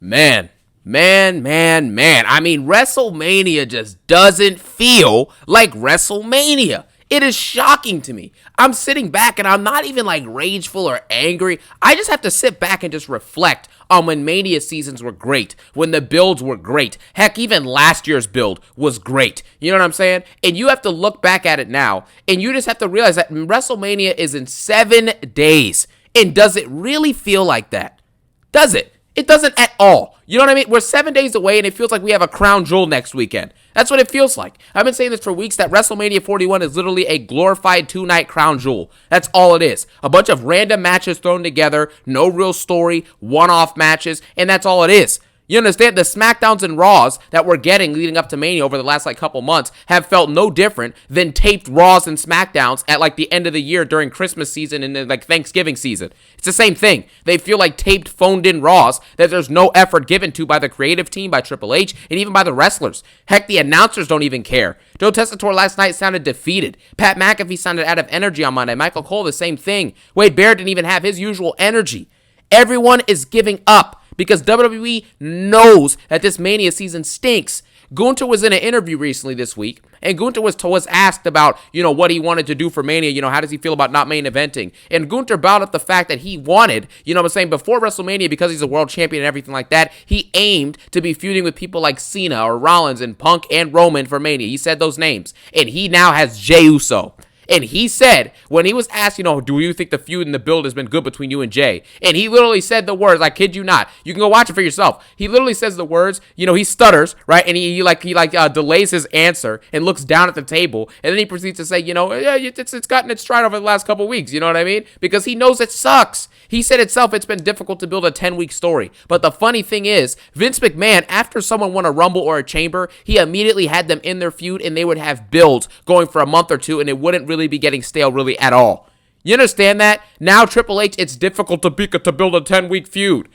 Man. I mean, WrestleMania just doesn't feel like WrestleMania. It is shocking to me. I'm sitting back and I'm not even like rageful or angry. I just have to sit back and just reflect on when Mania seasons were great, when the builds were great. Heck, even last year's build was great. You know what I'm saying? And you have to look back at it now and you just have to realize that WrestleMania is in 7 days. And does it really feel like that? Does it? It doesn't at all. You know what I mean? We're 7 days away and it feels like we have a crown jewel next weekend. That's what it feels like. I've been saying this for weeks, that WrestleMania 41 is literally a glorified 2-night crown jewel. That's all it is. A bunch of random matches thrown together, no real story, one-off matches, and that's all it is. You understand? The SmackDowns and Raws that we're getting leading up to Mania over the last couple months have felt no different than taped Raws and SmackDowns at the end of the year during Christmas season and then Thanksgiving season. It's the same thing. They feel like taped, phoned in Raws that there's no effort given to by the creative team, by Triple H, and even by the wrestlers. Heck, the announcers don't even care. Joe Tessitore last night sounded defeated. Pat McAfee sounded out of energy on Monday. Michael Cole, the same thing. Wade Barrett didn't even have his usual energy. Everyone is giving up because WWE knows that this Mania season stinks. Gunther was in an interview recently this week, and Gunther was asked about, what he wanted to do for Mania, how does he feel about not main eventing? And Gunther brought up the fact that he wanted, before WrestleMania, because he's a world champion and everything like that, he aimed to be feuding with people like Cena or Rollins and Punk and Roman for Mania. He said those names, and he now has Jey Uso. And he said, when he was asked, do you think the feud and the build has been good between you and Jay? And he literally said the words, I kid you not. You can go watch it for yourself. He literally says the words, he stutters, right? And he delays his answer and looks down at the table. And then he proceeds to say, yeah, it's gotten its stride over the last couple weeks. You know what I mean? Because he knows it sucks. He said itself, it's been difficult to build a 10-week story. But the funny thing is, Vince McMahon, after someone won a Rumble or a Chamber, he immediately had them in their feud and they would have builds going for a month or two and it wouldn't really be getting stale really at all. You understand that? Now Triple H, it's difficult to build a 10-week feud.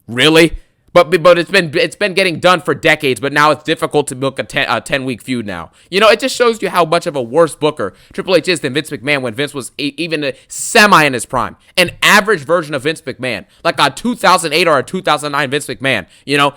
Really? But it's been getting done for decades, but now it's difficult to book a 10-week feud now. It just shows you how much of a worse booker Triple H is than Vince McMahon when Vince was even a semi in his prime. An average version of Vince McMahon, like a 2008 or a 2009 Vince McMahon,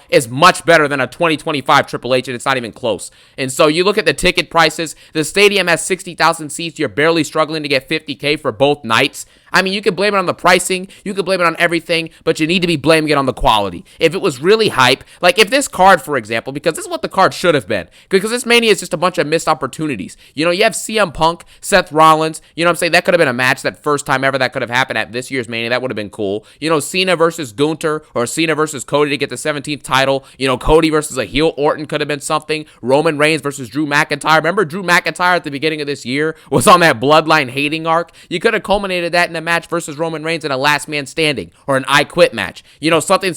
is much better than a 2025 Triple H, and it's not even close. And so you look at the ticket prices, the stadium has 60,000 seats, you're barely struggling to get $50K for both nights. I mean, you can blame it on the pricing, you can blame it on everything, but you need to be blaming it on the quality. If it was really hype, like if this card, for example, because this is what the card should have been, because this Mania is just a bunch of missed opportunities. You have CM Punk, Seth Rollins, that could have been a match that first time ever that could have happened at this year's Mania, that would have been cool. Cena versus Gunther, or Cena versus Cody to get the 17th title, Cody versus a heel Orton could have been something, Roman Reigns versus Drew McIntyre. Remember Drew McIntyre at the beginning of this year was on that bloodline hating arc? You could have culminated that in a match versus Roman Reigns in a last man standing or an I Quit match. Something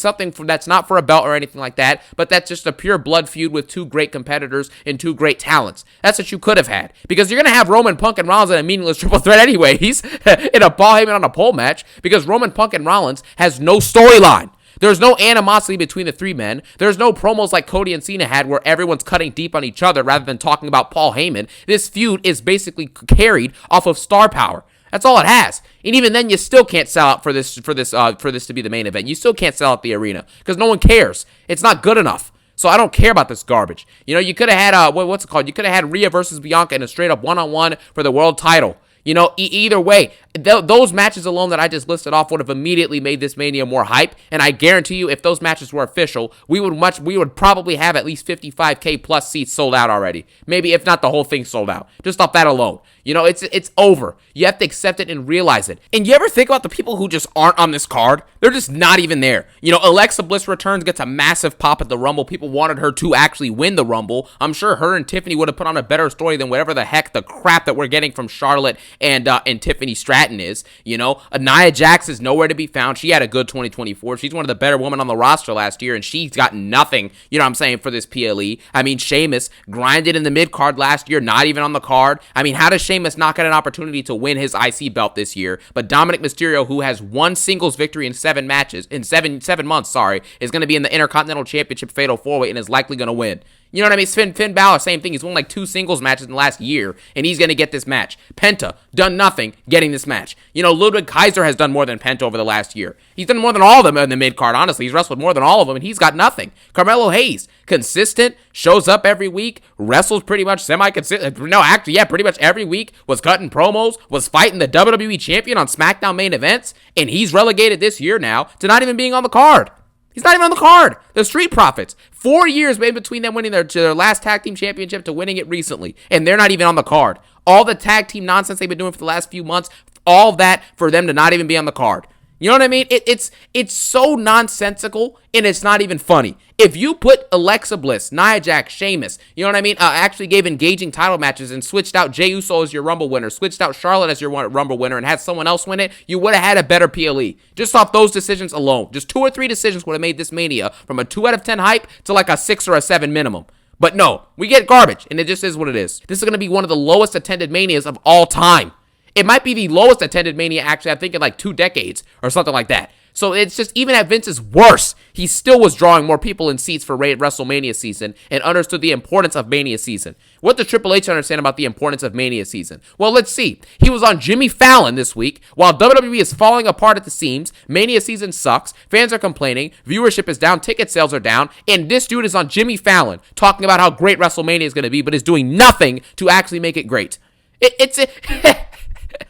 that's not for a belt or anything like that, but that's just a pure blood feud with two great competitors and two great talents. That's what you could have had, because you're going to have Roman, Punk, and Rollins in a meaningless triple threat anyways in a Paul Heyman on a pole match, because Roman, Punk, and Rollins has no storyline. There's no animosity between the three men. There's no promos like Cody and Cena had where everyone's cutting deep on each other rather than talking about Paul Heyman. This feud is basically carried off of star power. That's all it has. And even then, you still can't sell out for this to be the main event. You still can't sell out the arena because no one cares. It's not good enough. So I don't care about this garbage. You could have had what's it called? You could have had Rhea versus Bianca in a straight up one-on-one for the world title. Either way, those matches alone that I just listed off would have immediately made this Mania more hype. And I guarantee you, if those matches were official, we would probably have at least 55K plus seats sold out already. Maybe if not the whole thing sold out, just off that alone. It's over. You have to accept it and realize it. And you ever think about the people who just aren't on this card? They're just not even there. Alexa Bliss returns, gets a massive pop at the Rumble. People wanted her to actually win the Rumble. I'm sure her and Tiffany would have put on a better story than whatever the heck the crap that we're getting from Charlotte and Tiffany Stratton is. Nia Jax is nowhere to be found. She had a good 2024. She's one of the better women on the roster last year, and she's got nothing, for this PLE. I mean, Sheamus grinded in the mid-card last year, not even on the card. I mean, how does Sheamus not get an opportunity to win his IC belt this year? But Dominic Mysterio, who has one singles victory in 7 matches, in seven months, is going to be in the Intercontinental Championship Fatal 4-Way and is likely going to win. You know what I mean? Finn Balor, same thing. He's won like 2 singles matches in the last year, and he's going to get this match. Penta, done nothing, getting this match. You know, Ludwig Kaiser has done more than Penta over the last year. He's done more than all of them in the mid-card, honestly. He's wrestled more than all of them, and he's got nothing. Carmelo Hayes, consistent, shows up every week, wrestles pretty much semi-consistent. No, actually, yeah, pretty much every week, was cutting promos, was fighting the WWE Champion on SmackDown main events, and he's relegated this year now to not even being on the card. He's not even on the card. The Street Profits. 4 years in between them winning their last tag team championship to winning it recently. And they're not even on the card. All the tag team nonsense they've been doing for the last few months, all that for them to not even be on the card. You know what I mean? It's so nonsensical, and it's not even funny. If you put Alexa Bliss, Nia Jax, Sheamus, you know what I mean, actually gave engaging title matches and switched out Jey Uso as your Rumble winner, switched out Charlotte as your Rumble winner, and had someone else win it, you would have had a better PLE. Just off those decisions alone. Just 2 or 3 decisions would have made this Mania from a 2 out of 10 hype to like a 6 or a 7 minimum. But no, we get garbage, and it just is what it is. This is going to be one of the lowest attended Manias of all time. It might be the lowest attended Mania, actually, I think in like 2 decades or something like that. So it's just, even at Vince's worst, he still was drawing more people in seats for WrestleMania season and understood the importance of Mania season. What does Triple H understand about the importance of Mania season? Well, let's see. He was on Jimmy Fallon this week. While WWE is falling apart at the seams, Mania season sucks, fans are complaining, viewership is down, ticket sales are down, and this dude is on Jimmy Fallon talking about how great WrestleMania is going to be, but is doing nothing to actually make it great.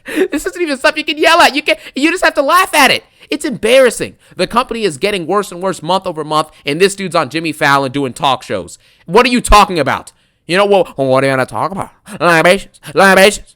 This isn't even stuff you can yell at. You just have to laugh at it. It's embarrassing. The company is getting worse and worse month over month, and this dude's on Jimmy Fallon doing talk shows. What are you talking about? You know, well, what are you going to talk about? Libations.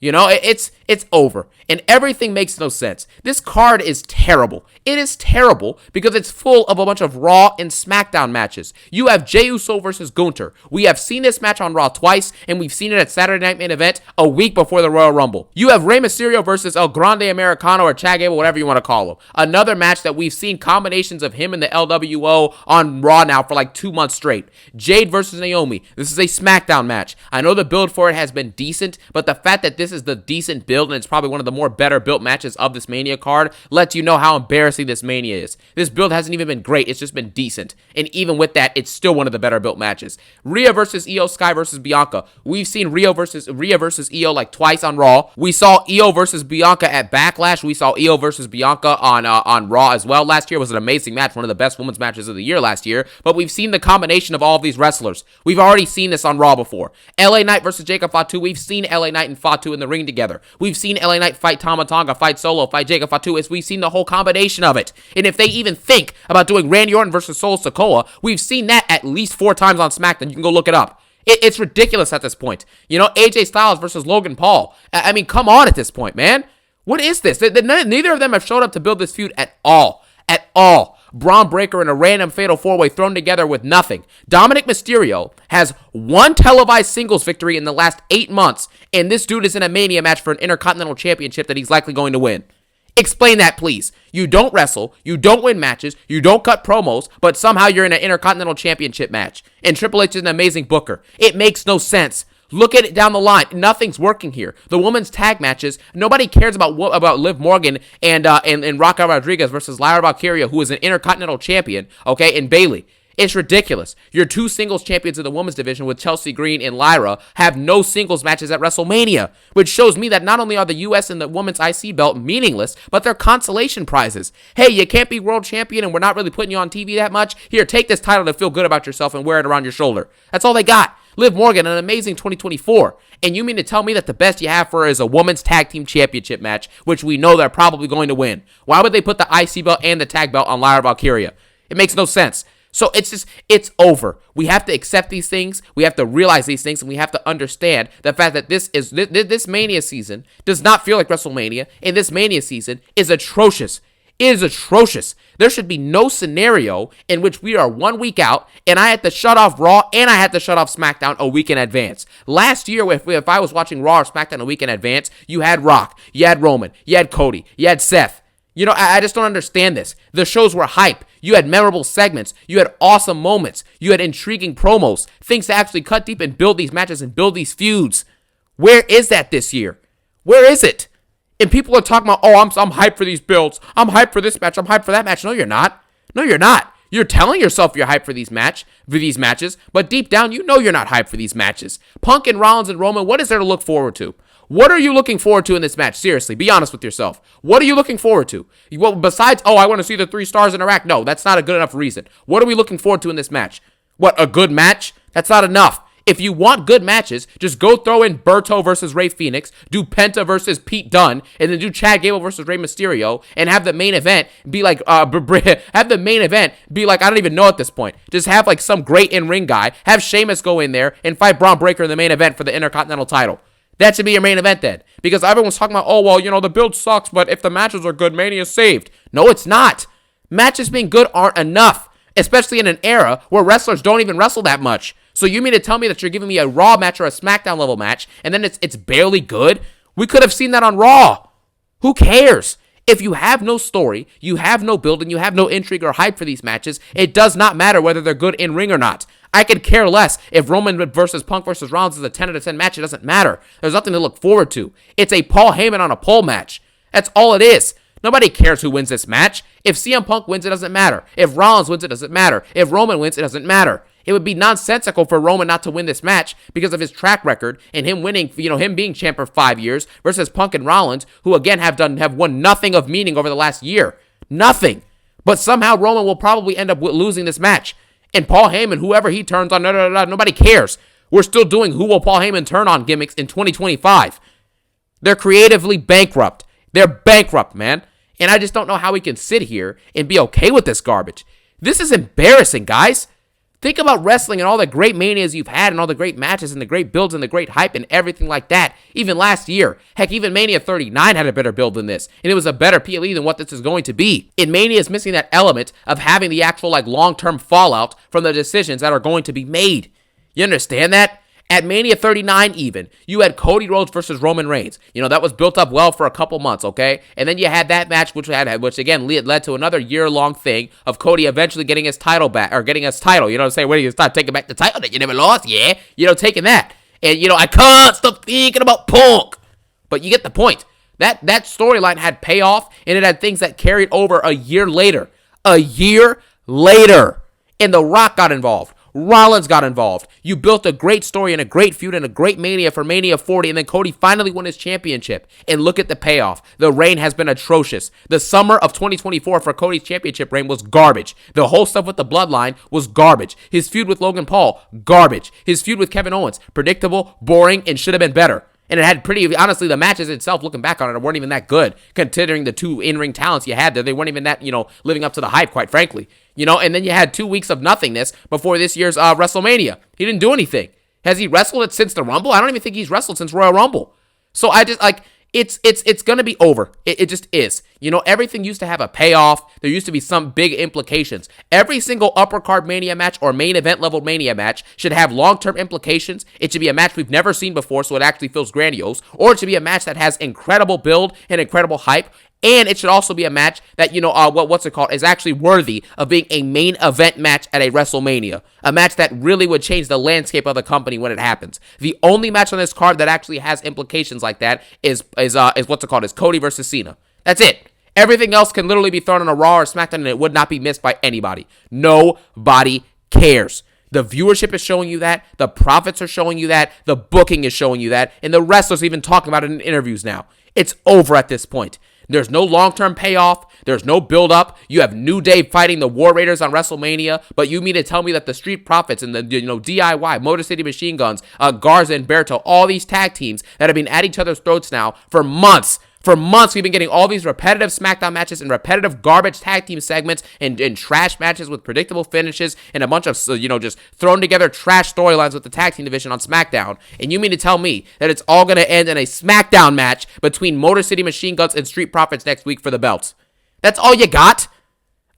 You know, it's over. And everything makes no sense. This card is terrible. It is terrible because it's full of a bunch of Raw and SmackDown matches. You have Jey Uso versus Gunther. We have seen this match on Raw twice, and we've seen it at Saturday Night Main Event a week before the Royal Rumble. You have Rey Mysterio versus El Grande Americano or Chad Gable, whatever you want to call him. Another match that we've seen combinations of him and the LWO on Raw now for like 2 months straight. Jade versus Naomi. This is a SmackDown match. I know the build for it has been decent, but the fact that this is the decent build, and it's probably one of the more better built matches of this Mania card, lets you know how embarrassing this Mania is. This build hasn't even been great, it's just been decent. And even with that, it's still one of the better built matches. Rhea versus Io, Sky versus Bianca. We've seen Rhea versus Io like twice on Raw. We saw Io versus Bianca at Backlash. We saw Io versus Bianca on Raw as well. Last year was an amazing match, one of the best women's matches of the year last year. But we've seen the combination of all of these wrestlers. We've already seen this on Raw before. LA Knight versus Jacob Fatu. We've seen LA Knight and Fatu in the ring together. We've seen LA Knight fight Tama Tonga, fight Solo, fight Jacob Fatu. We've seen the whole combination of it. And if they even think about doing Randy Orton versus Solo Sikoa, we've seen that at least 4 times on SmackDown. You can go look it up. It's ridiculous at this point. You know, AJ Styles versus Logan Paul. I mean, come on at this point, man. What is this? Neither of them have showed up to build this feud at all. At all. Braun Breaker in a random fatal 4-way thrown together with nothing. Dominic Mysterio has 1 televised singles victory in the last 8 months, and this dude is in a Mania match for an Intercontinental Championship that he's likely going to win. Explain that, please. You don't wrestle, you don't win matches, you don't cut promos, but somehow you're in an Intercontinental Championship match. And Triple H is an amazing booker. It makes no sense. Look at it down the line. Nothing's working here. The women's tag matches, nobody cares about Liv Morgan and Raquel Rodriguez versus Lyra Valkyria, who is an Intercontinental Champion, okay, and Bayley. It's ridiculous. Your 2 singles champions in the women's division with Chelsea Green and Lyra have no singles matches at WrestleMania, which shows me that not only are the U.S. and the women's IC belt meaningless, but they're consolation prizes. Hey, you can't be world champion and we're not really putting you on TV that much. Here, take this title to feel good about yourself and wear it around your shoulder. That's all they got. Liv Morgan, an amazing 2024. And you mean to tell me that the best you have for her is a women's tag team championship match, which we know they're probably going to win. Why would they put the IC belt and the tag belt on Lyra Valkyria? It makes no sense. So it's over. We have to accept these things. We have to realize these things, and we have to understand the fact that this Mania season does not feel like WrestleMania, and this Mania season is atrocious. It is atrocious. There should be no scenario in which we are 1 week out, and I had to shut off Raw, and I had to shut off SmackDown a week in advance. Last year, if I was watching Raw or SmackDown a week in advance, you had Rock, you had Roman, you had Cody, you had Seth. You know, I just don't understand this. The shows were hype. You had memorable segments. You had awesome moments. You had intriguing promos. Things to actually cut deep and build these matches and build these feuds. Where is that this year? Where is it? And people are talking about, oh, I'm hyped for these builds. I'm hyped for this match. I'm hyped for that match. No, you're not. No, you're not. You're telling yourself you're hyped for these matches, but deep down, you know you're not hyped for these matches. Punk and Rollins and Roman, what is there to look forward to? What are you looking forward to in this match? Seriously, be honest with yourself. What are you looking forward to? Well, besides, I want to see the 3 stars interact. No, that's not a good enough reason. What are we looking forward to in this match? What, a good match? That's not enough. If you want good matches, just go throw in Berto versus Rey Fenix, do Penta versus Pete Dunne, and then do Chad Gable versus Rey Mysterio, and have the main event be like, I don't even know at this point. Just have like some great in-ring guy, have Sheamus go in there and fight Braun Breaker in the main event for the Intercontinental title. That should be your main event then. Because everyone's talking about, the build sucks, but if the matches are good, Mania's saved. No, it's not. Matches being good aren't enough, especially in an era where wrestlers don't even wrestle that much. So you mean to tell me that you're giving me a Raw match or a SmackDown level match, and then it's barely good? We could have seen that on Raw. Who cares? If you have no story, you have no build, and you have no intrigue or hype for these matches, it does not matter whether they're good in ring or not. I could care less if Roman versus Punk versus Rollins is a 10 out of 10 match. It doesn't matter. There's nothing to look forward to. It's a Paul Heyman on a pole match. That's all it is. Nobody cares who wins this match. If CM Punk wins, it doesn't matter. If Rollins wins, it doesn't matter. If Roman wins, it doesn't matter. It would be nonsensical for Roman not to win this match because of his track record and him winning, him being champ for 5 years versus Punk and Rollins, who again have won nothing of meaning over the last year. Nothing. But somehow Roman will probably end up losing this match. And Paul Heyman, whoever he turns on, nobody cares. We're still doing who will Paul Heyman turn on gimmicks in 2025. They're creatively bankrupt. They're bankrupt, man. And I just don't know how we can sit here and be okay with this garbage. This is embarrassing, guys. Think about wrestling and all the great manias you've had and all the great matches and the great builds and the great hype and everything like that. Even last year. Heck, even Mania 39 had a better build than this. And it was a better PLE than what this is going to be. And Mania is missing that element of having the actual long-term fallout from the decisions that are going to be made. You understand that? At Mania 39 even, you had Cody Rhodes versus Roman Reigns. That was built up well for a couple months, okay? And then you had that match, which again led to another year-long thing of Cody eventually getting his title back, or getting his title. You know what I'm saying? When he start taking back the title that you never lost, yeah? Taking that. And, I can't stop thinking about Punk. But you get the point. That storyline had payoff, and it had things that carried over a year later. A year later. And The Rock got involved. Rollins got involved. You built a great story and a great feud and a great Mania for Mania 40, and then Cody finally won his championship. And look at the payoff. The reign has been atrocious. The summer of 2024 for Cody's championship reign was garbage. The whole stuff with the bloodline was garbage. His feud with Logan Paul, garbage. His feud with Kevin Owens, predictable, boring, and should have been better. And it had honestly, the matches itself, looking back on it, weren't even that good, considering the 2 in-ring talents you had there. They weren't even that, living up to the hype, quite frankly. And then you had 2 weeks of nothingness before this year's WrestleMania. He didn't do anything. Has he wrestled it since the Rumble? I don't even think he's wrestled since Royal Rumble. So I just, it's going to be over. It just is. Everything used to have a payoff. There used to be some big implications. Every single upper card Mania match or main event level Mania match should have long-term implications. It should be a match we've never seen before, so it actually feels grandiose. Or it should be a match that has incredible build and incredible hype. And it should also be a match that, is actually worthy of being a main event match at a WrestleMania. A match that really would change the landscape of the company when it happens. The only match on this card that actually has implications like that is Cody versus Cena. That's it. Everything else can literally be thrown on a Raw or SmackDown and it would not be missed by anybody. Nobody cares. The viewership is showing you that. The profits are showing you that. The booking is showing you that. And the wrestlers even talking about it in interviews now. It's over at this point. There's no long-term payoff. There's no build-up. You have New Day fighting the War Raiders on WrestleMania, but you mean to tell me that the Street Profits and the DIY, Motor City Machine Guns, Garza and Berto, all these tag teams that have been at each other's throats now for months. For months, we've been getting all these repetitive SmackDown matches and repetitive garbage tag team segments and trash matches with predictable finishes and a bunch of, just thrown together trash storylines with the tag team division on SmackDown. And you mean to tell me that it's all going to end in a SmackDown match between Motor City Machine Guns and Street Profits next week for the belts? That's all you got?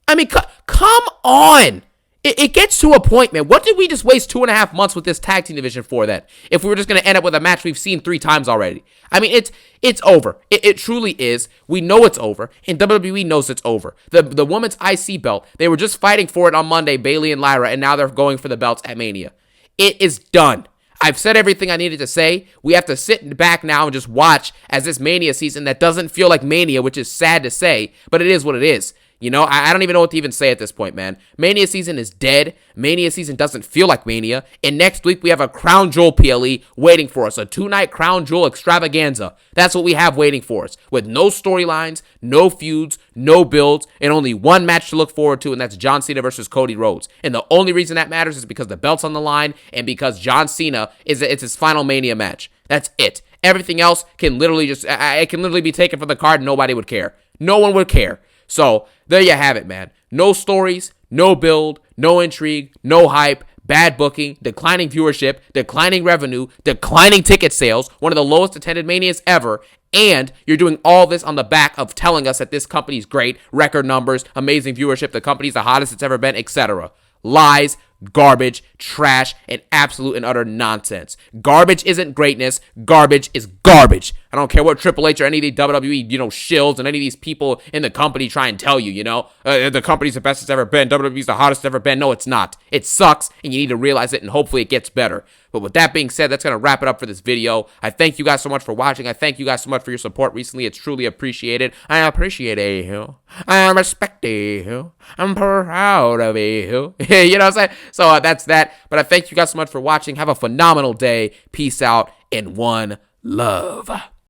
I mean, come on. It gets to a point, man. What did we just waste 2.5 months with this tag team division for then? If we were just going to end up with a match we've seen 3 times already. I mean, it's over. It truly is. We know it's over, and WWE knows it's over. The women's IC belt, they were just fighting for it on Monday, Bayley and Lyra, and now they're going for the belts at Mania. It is done. I've said everything I needed to say. We have to sit back now and just watch as this Mania season that doesn't feel like Mania, which is sad to say, but it is what it is. You know, I don't even know what to even say at this point, man. Mania season is dead. Mania season doesn't feel like Mania. And next week, we have a Crown Jewel PLE waiting for us. A 2-night Crown Jewel extravaganza. That's what we have waiting for us. With no storylines, no feuds, no builds, and only one match to look forward to, and that's John Cena versus Cody Rhodes. And the only reason that matters is because the belt's on the line and because John Cena, it's his final Mania match. That's it. Everything else can literally it can literally be taken from the card and nobody would care. No one would care. So, there you have it, man. No stories, no build, no intrigue, no hype, bad booking, declining viewership, declining revenue, declining ticket sales, one of the lowest attended Manias ever, and you're doing all this on the back of telling us that this company's great, record numbers, amazing viewership, the company's the hottest it's ever been, etc. Lies, garbage, trash, and absolute and utter nonsense. Garbage isn't greatness. Garbage is garbage. I don't care what Triple H or any of the WWE, shills and any of these people in the company try and tell you, the company's the best it's ever been. WWE's the hottest it's ever been. No, it's not. It sucks, and you need to realize it, and hopefully it gets better. But with that being said, that's going to wrap it up for this video. I thank you guys so much for watching. I thank you guys so much for your support recently. It's truly appreciated. I appreciate you. I respect you. I'm proud of you. You know what I'm saying? So that's that. But I thank you guys so much for watching. Have a phenomenal day. Peace out and one love.